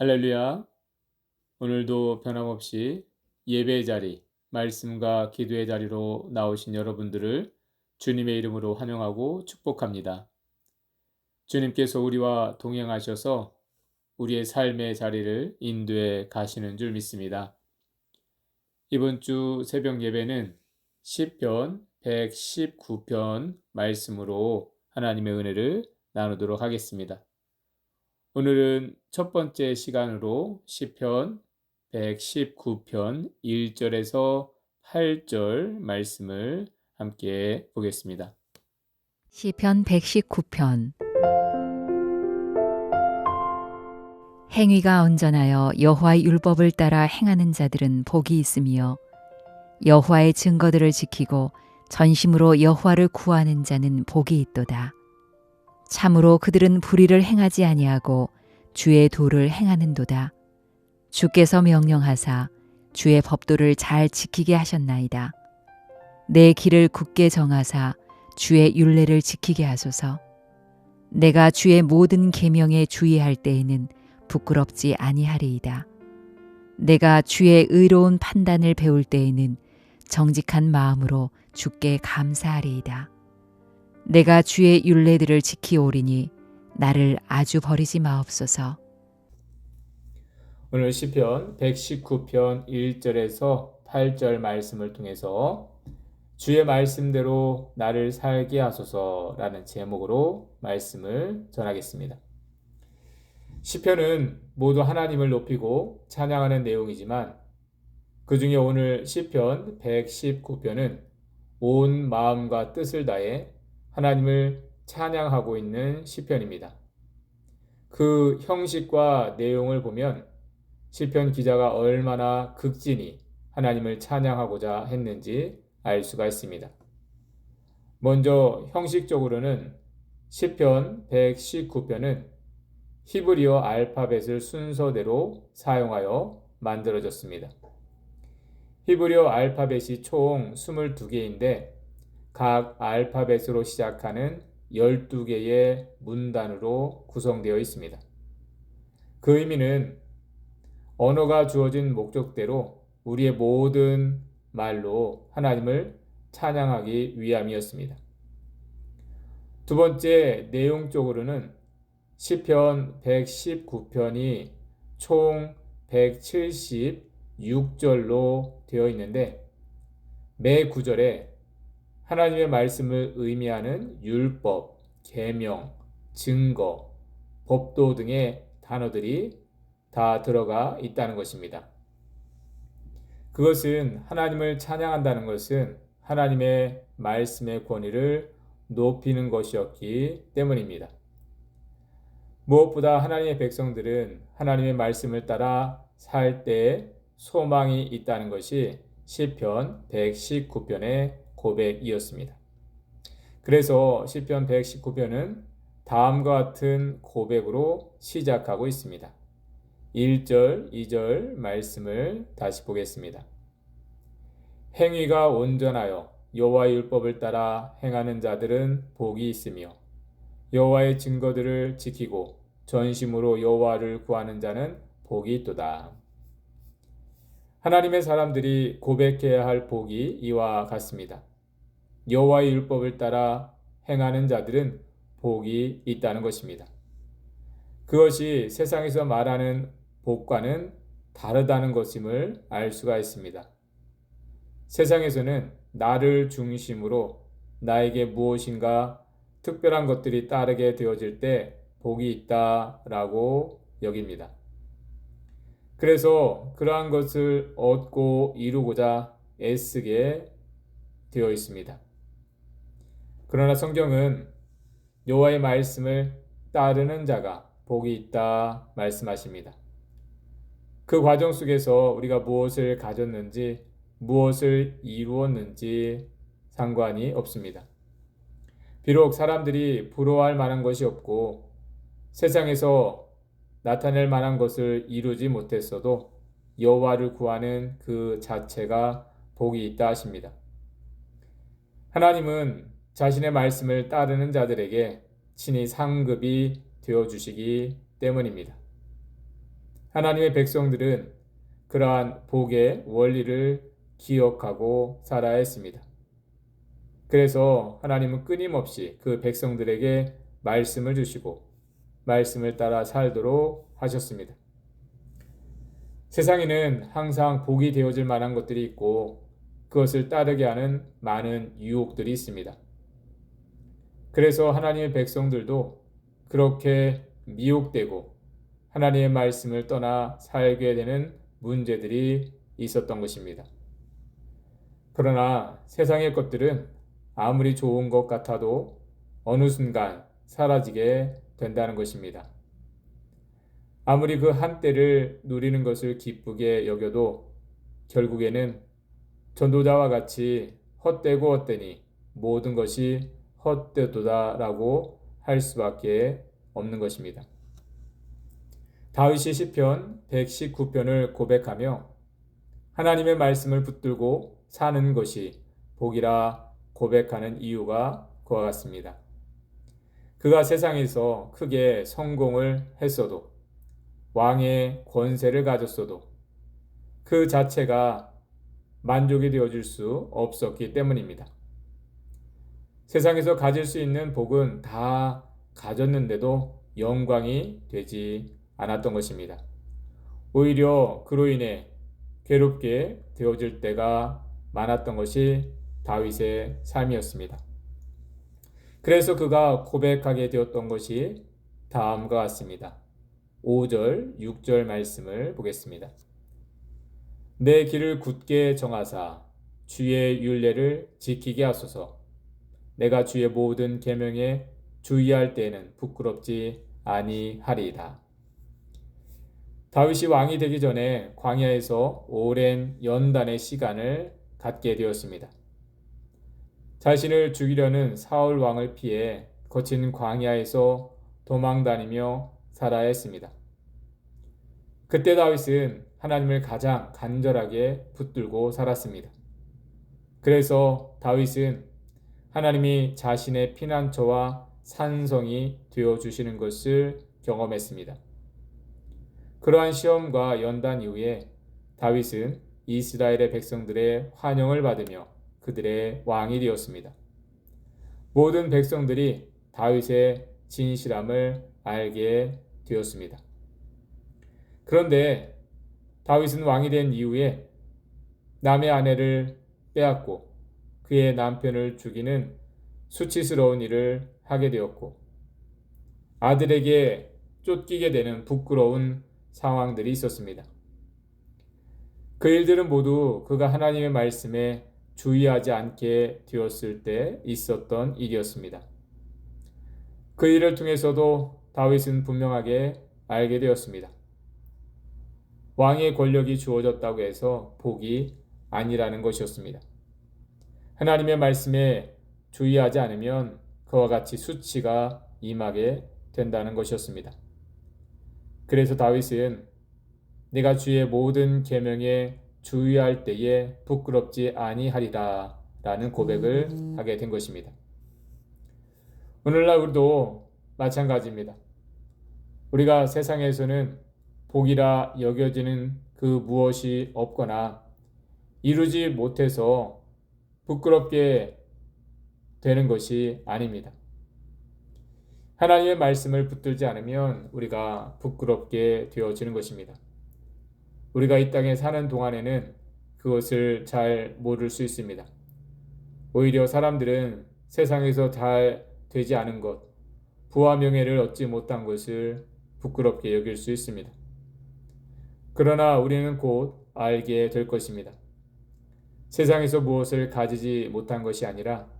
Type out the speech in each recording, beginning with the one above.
할렐루야. 오늘도 변함없이 예배의 자리, 말씀과 기도의 자리로 나오신 여러분들을 주님의 이름으로 환영하고 축복합니다. 주님께서 우리와 동행하셔서 우리의 삶의 자리를 인도해 가시는 줄 믿습니다. 이번 주 새벽 예배는 시편 119편 말씀으로 하나님의 은혜를 나누도록 하겠습니다. 오늘은 첫 번째 시간으로 시편 119편 1절에서 8절 말씀을 함께 보겠습니다. 시편 119편. 행위가 온전하여 여호와의 율법을 따라 행하는 자들은 복이 있으며 여호와의 증거들을 지키고 전심으로 여호와를 구하는 자는 복이 있도다. 참으로 그들은 불의를 행하지 아니하고 주의 도를 행하는도다. 주께서 명령하사 주의 법도를 잘 지키게 하셨나이다. 내 길을 굳게 정하사 주의 율례를 지키게 하소서. 내가 주의 모든 계명에 주의할 때에는 부끄럽지 아니하리이다. 내가 주의 의로운 판단을 배울 때에는 정직한 마음으로 주께 감사하리이다. 내가 주의 율례들을 지키오리니 나를 아주 버리지 마옵소서. 오늘 시편 119편 1절에서 8절 말씀을 통해서 주의 말씀대로 나를 살게 하소서라는 제목으로 말씀을 전하겠습니다. 시편은 모두 하나님을 높이고 찬양하는 내용이지만 그 중에 오늘 시편 119편은 온 마음과 뜻을 다해 하나님을 찬양하고 있는 시편입니다. 그 형식과 내용을 보면 시편 기자가 얼마나 극진히 하나님을 찬양하고자 했는지 알 수가 있습니다. 먼저 형식적으로는 시편 119편은 히브리어 알파벳을 순서대로 사용하여 만들어졌습니다. 히브리어 알파벳이 총 22개인데 각 알파벳으로 시작하는 12개의 문단으로 구성되어 있습니다. 그 의미는 언어가 주어진 목적대로 우리의 모든 말로 하나님을 찬양하기 위함이었습니다. 두 번째 내용적으로는 시편 119편이 총 176절로 되어 있는데 매 구절에 하나님의 말씀을 의미하는 율법, 계명, 증거, 법도 등의 단어들이 다 들어가 있다는 것입니다. 그것은 하나님을 찬양한다는 것은 하나님의 말씀의 권위를 높이는 것이었기 때문입니다. 무엇보다 하나님의 백성들은 하나님의 말씀을 따라 살 때 소망이 있다는 것이 시편 119편의 고백이었습니다. 그래서 시편 119편은 다음과 같은 고백으로 시작하고 있습니다. 1절, 2절 말씀을 다시 보겠습니다. 행위가 온전하여 여호와의 율법을 따라 행하는 자들은 복이 있으며 여호와의 증거들을 지키고 전심으로 여호와를 구하는 자는 복이 있도다. 하나님의 사람들이 고백해야 할 복이 이와 같습니다. 여호와의 율법을 따라 행하는 자들은 복이 있다는 것입니다. 그것이 세상에서 말하는 복과는 다르다는 것임을 알 수가 있습니다. 세상에서는 나를 중심으로 나에게 무엇인가 특별한 것들이 따르게 되어질 때 복이 있다라고 여깁니다. 그래서 그러한 것을 얻고 이루고자 애쓰게 되어 있습니다. 그러나 성경은 여호와의 말씀을 따르는 자가 복이 있다 말씀하십니다. 그 과정 속에서 우리가 무엇을 가졌는지, 무엇을 이루었는지 상관이 없습니다. 비록 사람들이 부러워할 만한 것이 없고 세상에서 나타낼 만한 것을 이루지 못했어도 여호와를 구하는 그 자체가 복이 있다 하십니다. 하나님은 자신의 말씀을 따르는 자들에게 친히 상급이 되어주시기 때문입니다. 하나님의 백성들은 그러한 복의 원리를 기억하고 살아야 했습니다. 그래서 하나님은 끊임없이 그 백성들에게 말씀을 주시고 말씀을 따라 살도록 하셨습니다. 세상에는 항상 복이 되어질 만한 것들이 있고 그것을 따르게 하는 많은 유혹들이 있습니다. 그래서 하나님의 백성들도 그렇게 미혹되고 하나님의 말씀을 떠나 살게 되는 문제들이 있었던 것입니다. 그러나 세상의 것들은 아무리 좋은 것 같아도 어느 순간 사라지게 된다는 것입니다. 아무리 그 한때를 누리는 것을 기쁘게 여겨도 결국에는 전도자와 같이 헛되고 헛되니 모든 것이 헛되도다라고 할 수밖에 없는 것입니다. 다윗이 시편 119편을 고백하며 하나님의 말씀을 붙들고 사는 것이 복이라 고백하는 이유가 그와 같습니다. 그가 세상에서 크게 성공을 했어도 왕의 권세를 가졌어도 그 자체가 만족이 되어줄 수 없었기 때문입니다. 세상에서 가질 수 있는 복은 다 가졌는데도 영광이 되지 않았던 것입니다. 오히려 그로 인해 괴롭게 되어질 때가 많았던 것이 다윗의 삶이었습니다. 그래서 그가 고백하게 되었던 것이 다음과 같습니다. 5절, 6절 말씀을 보겠습니다. 내 길을 굳게 정하사 주의 율례를 지키게 하소서. 내가 주의 모든 계명에 주의할 때에는 부끄럽지 아니하리이다. 다윗이 왕이 되기 전에 광야에서 오랜 연단의 시간을 갖게 되었습니다. 자신을 죽이려는 사울 왕을 피해 거친 광야에서 도망다니며 살아야 했습니다. 그때 다윗은 하나님을 가장 간절하게 붙들고 살았습니다. 그래서 다윗은 하나님이 자신의 피난처와 산성이 되어주시는 것을 경험했습니다. 그러한 시험과 연단 이후에 다윗은 이스라엘의 백성들의 환영을 받으며 그들의 왕이 되었습니다. 모든 백성들이 다윗의 진실함을 알게 되었습니다. 그런데 다윗은 왕이 된 이후에 남의 아내를 빼앗고 그의 남편을 죽이는 수치스러운 일을 하게 되었고 아들에게 쫓기게 되는 부끄러운 상황들이 있었습니다. 그 일들은 모두 그가 하나님의 말씀에 주의하지 않게 되었을 때 있었던 일이었습니다. 그 일을 통해서도 다윗은 분명하게 알게 되었습니다. 왕의 권력이 주어졌다고 해서 복이 아니라는 것이었습니다. 하나님의 말씀에 주의하지 않으면 그와 같이 수치가 임하게 된다는 것이었습니다. 그래서 다윗은 내가 주의 모든 계명에 주의할 때에 부끄럽지 아니하리라 라는 고백을 하게 된 것입니다. 오늘날 우리도 마찬가지입니다. 우리가 세상에서는 복이라 여겨지는 그 무엇이 없거나 이루지 못해서 부끄럽게 되는 것이 아닙니다. 하나님의 말씀을 붙들지 않으면 우리가 부끄럽게 되어지는 것입니다. 우리가 이 땅에 사는 동안에는 그것을 잘 모를 수 있습니다. 오히려 사람들은 세상에서 잘 되지 않은 것, 부와 명예를 얻지 못한 것을 부끄럽게 여길 수 있습니다. 그러나 우리는 곧 알게 될 것입니다. 세상에서 무엇을 가지지 못한 것이 아니라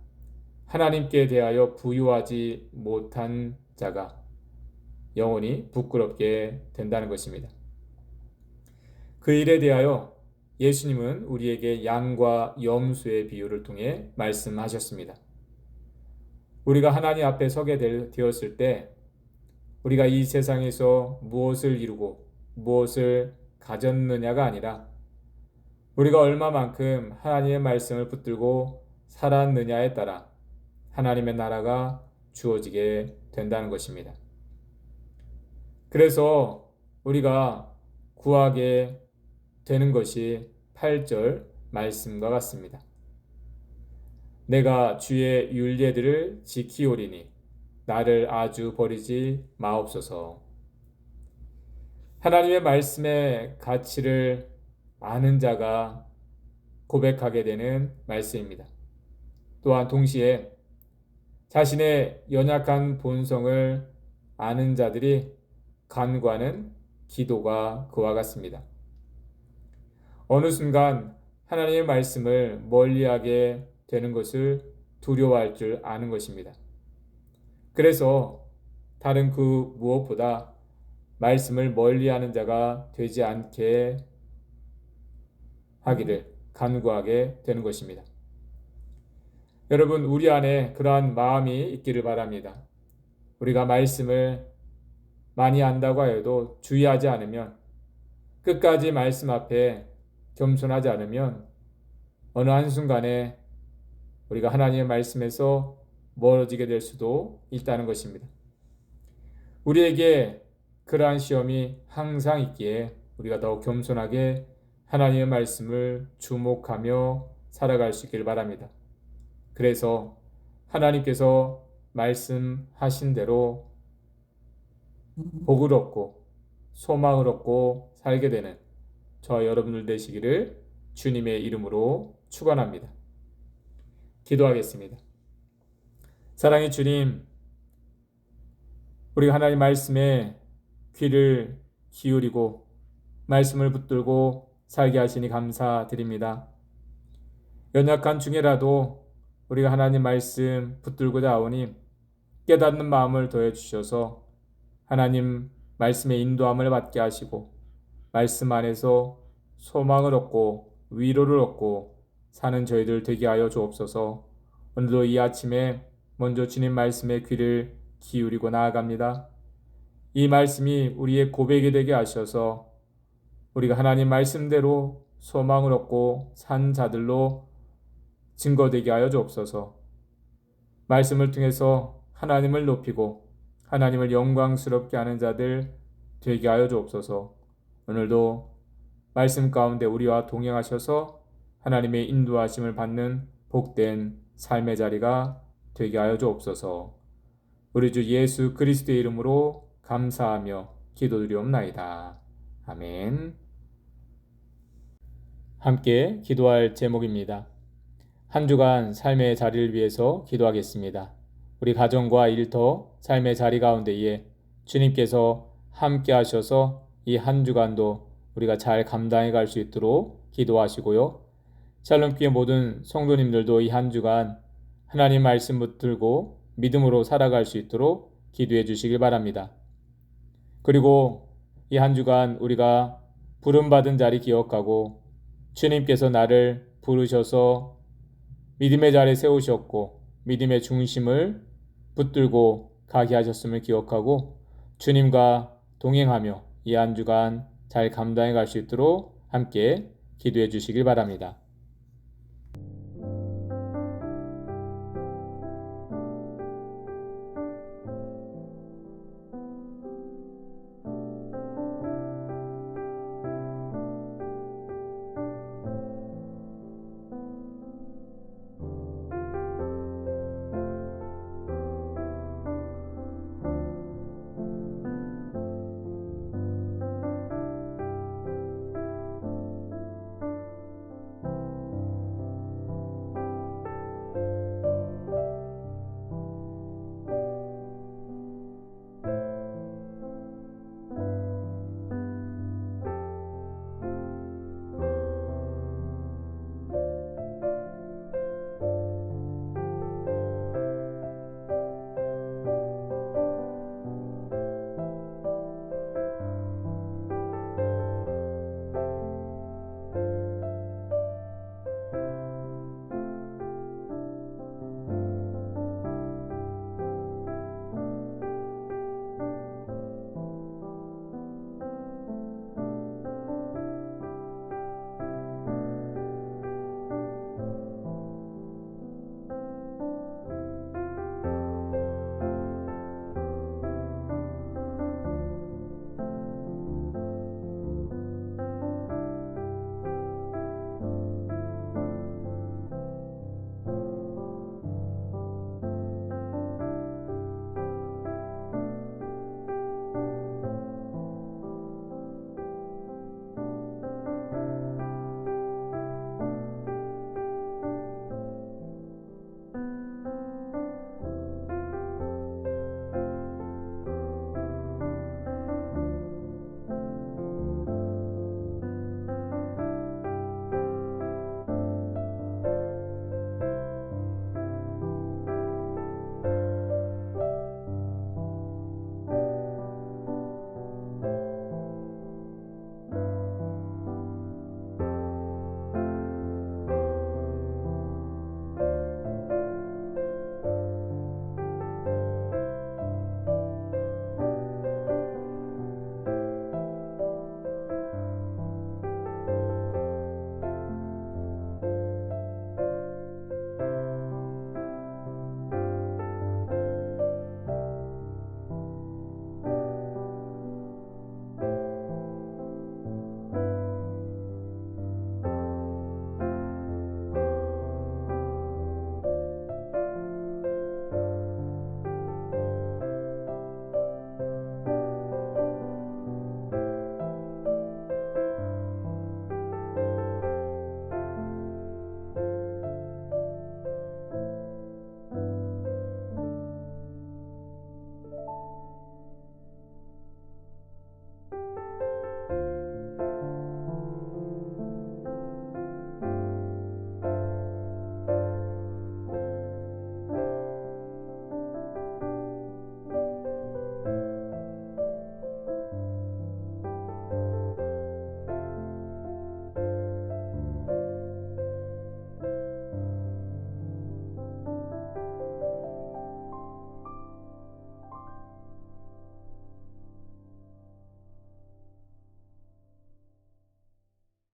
하나님께 대하여 부유하지 못한 자가 영원히 부끄럽게 된다는 것입니다. 그 일에 대하여 예수님은 우리에게 양과 염소의 비유를 통해 말씀하셨습니다. 우리가 하나님 앞에 서게 되었을 때 우리가 이 세상에서 무엇을 이루고 무엇을 가졌느냐가 아니라 우리가 얼마만큼 하나님의 말씀을 붙들고 살았느냐에 따라 하나님의 나라가 주어지게 된다는 것입니다. 그래서 우리가 구하게 되는 것이 8절 말씀과 같습니다. 내가 주의 율례들을 지키오리니 나를 아주 버리지 마옵소서. 하나님의 말씀의 가치를 아는 자가 고백하게 되는 말씀입니다. 또한 동시에 자신의 연약한 본성을 아는 자들이 간구하는 기도가 그와 같습니다. 어느 순간 하나님의 말씀을 멀리하게 되는 것을 두려워할 줄 아는 것입니다. 그래서 다른 그 무엇보다 말씀을 멀리하는 자가 되지 않게 하기를 간구하게 되는 것입니다. 여러분, 우리 안에 그러한 마음이 있기를 바랍니다. 우리가 말씀을 많이 안다고 하여도 주의하지 않으면, 끝까지 말씀 앞에 겸손하지 않으면 어느 한순간에 우리가 하나님의 말씀에서 멀어지게 될 수도 있다는 것입니다. 우리에게 그러한 시험이 항상 있기에 우리가 더욱 겸손하게 하나님의 말씀을 주목하며 살아갈 수 있기를 바랍니다. 그래서 하나님께서 말씀하신 대로 복을 얻고 소망을 얻고 살게 되는 저와 여러분들 되시기를 주님의 이름으로 축원합니다. 기도하겠습니다. 사랑의 주님, 우리가 하나님 말씀에 귀를 기울이고 말씀을 붙들고 살게 하시니 감사드립니다. 연약한 중에라도 우리가 하나님 말씀 붙들고자 하오니 깨닫는 마음을 더해 주셔서 하나님 말씀의 인도함을 받게 하시고 말씀 안에서 소망을 얻고 위로를 얻고 사는 저희들 되게 하여 주옵소서. 오늘도 이 아침에 먼저 주님 말씀에 귀를 기울이고 나아갑니다. 이 말씀이 우리의 고백이 되게 하셔서 우리가 하나님 말씀대로 소망을 얻고 산 자들로 증거되게 하여 주옵소서. 말씀을 통해서 하나님을 높이고 하나님을 영광스럽게 하는 자들 되게 하여 주옵소서. 오늘도 말씀 가운데 우리와 동행하셔서 하나님의 인도하심을 받는 복된 삶의 자리가 되게 하여 주옵소서. 우리 주 예수 그리스도의 이름으로 감사하며 기도드리옵나이다. 아멘. 함께 기도할 제목입니다. 한 주간 삶의 자리를 위해서 기도하겠습니다. 우리 가정과 일터, 삶의 자리 가운데에 주님께서 함께 하셔서 이 한 주간도 우리가 잘 감당해 갈 수 있도록 기도하시고요. 샬롬교회 모든 성도님들도 이 한 주간 하나님 말씀 붙들고 믿음으로 살아갈 수 있도록 기도해 주시길 바랍니다. 그리고 이 한 주간 우리가 부름받은 자리 기억하고 주님께서 나를 부르셔서 믿음의 자리에 세우셨고 믿음의 중심을 붙들고 가게 하셨음을 기억하고 주님과 동행하며 이 한 주간 잘 감당해 갈 수 있도록 함께 기도해 주시길 바랍니다.